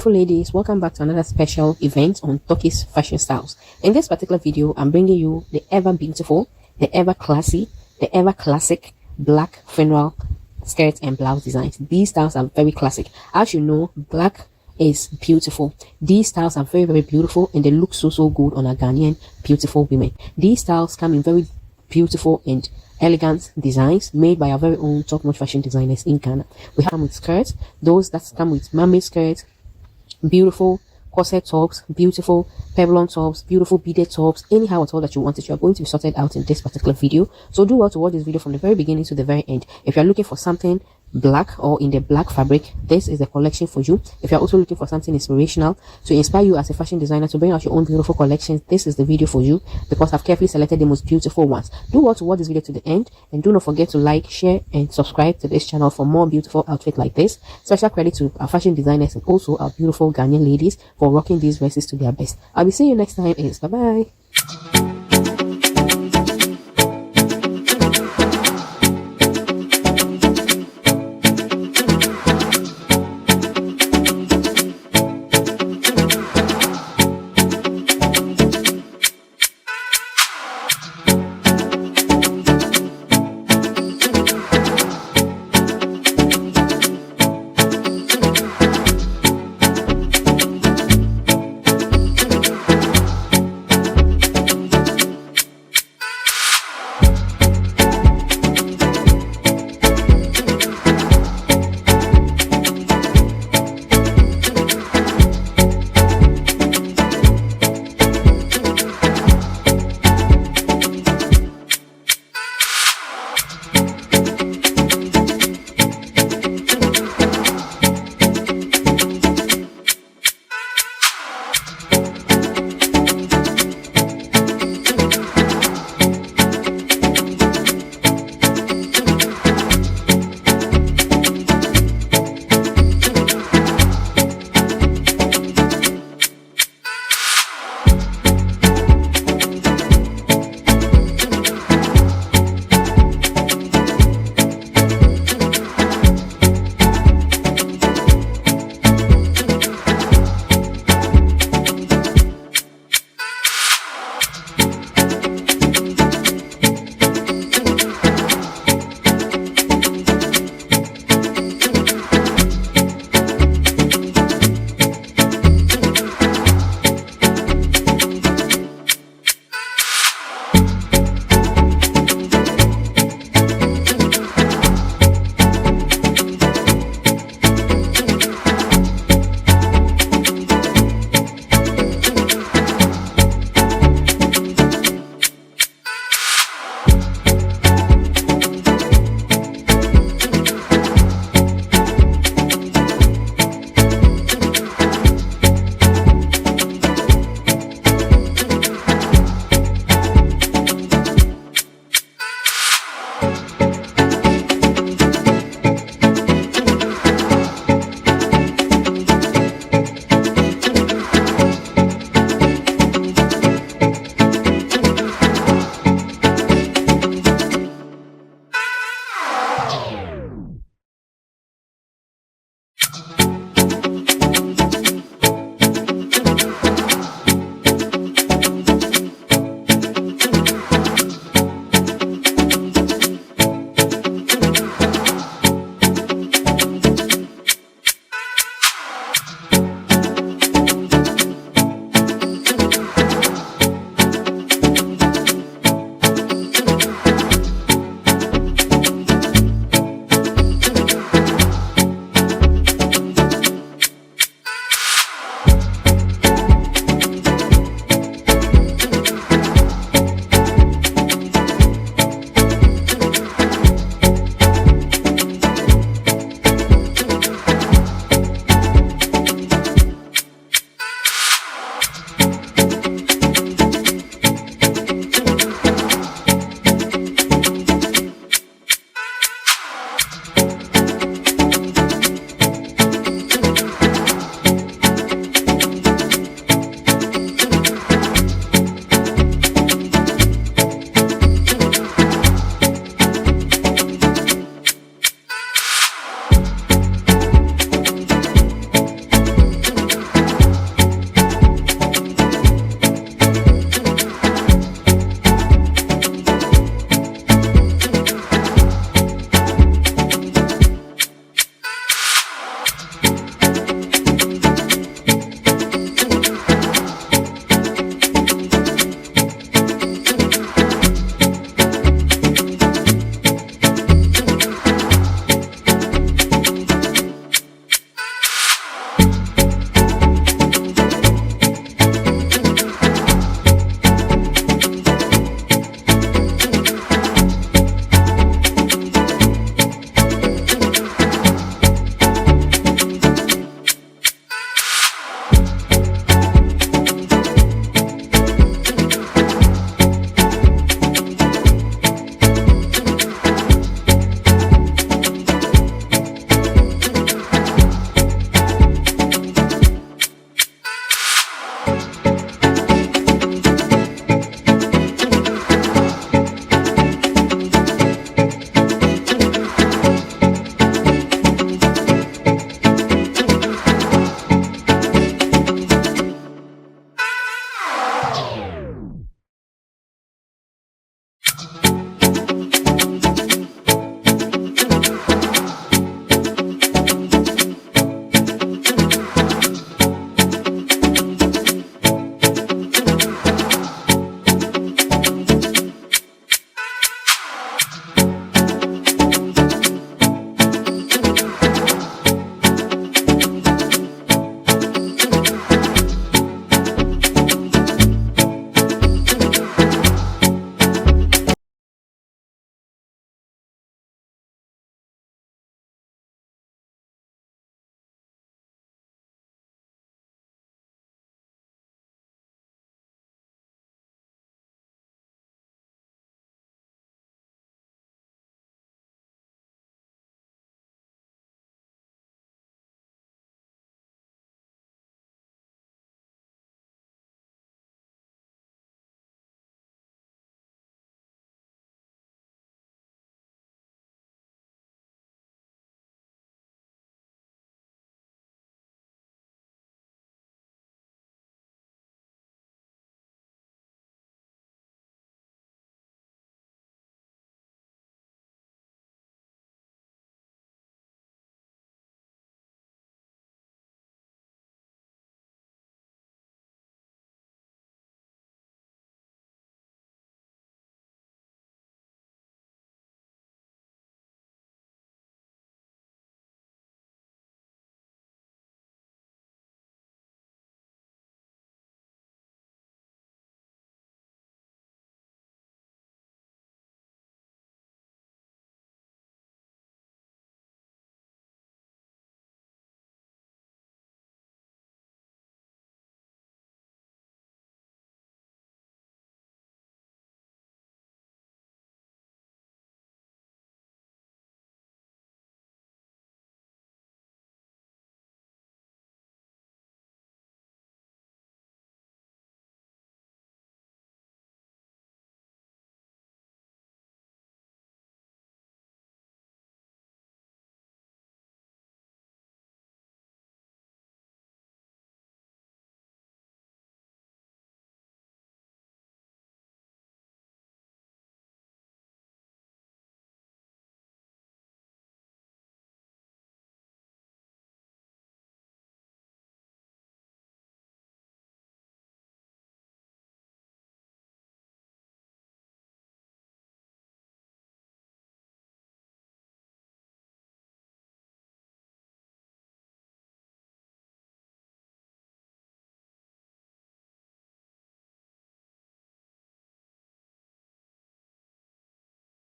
Beautiful ladies, welcome back to another special event on Turkish fashion styles. In this particular video, I'm bringing you the ever beautiful, the ever classy, the ever classic black funeral skirt and blouse designs. These styles are very classic. As you know, black is beautiful. These styles are very beautiful and they look so good on a Ghanaian beautiful women. These styles come in very beautiful and elegant designs made by our very own top-notch fashion designers in Ghana. We have with skirts, those that come with mermaid skirts, beautiful corset tops, beautiful peplum tops, beautiful beaded tops, anyhow at all that you want it, you are going to be sorted out in this particular video. So do well to watch this video from the very beginning to the very end. If you are looking for something black or in the black fabric, this is the collection for you. If you're also looking for something inspirational to inspire you as a fashion designer to bring out your own beautiful collections, this is the video for you, because I've carefully selected the most beautiful ones. Do well to watch this video to the end, and do not forget to like, share and subscribe to this channel for more beautiful outfits like this. Special credit to our fashion designers and also our beautiful Ghanaian ladies for rocking these dresses to their best. I'll be seeing you next time. Bye bye.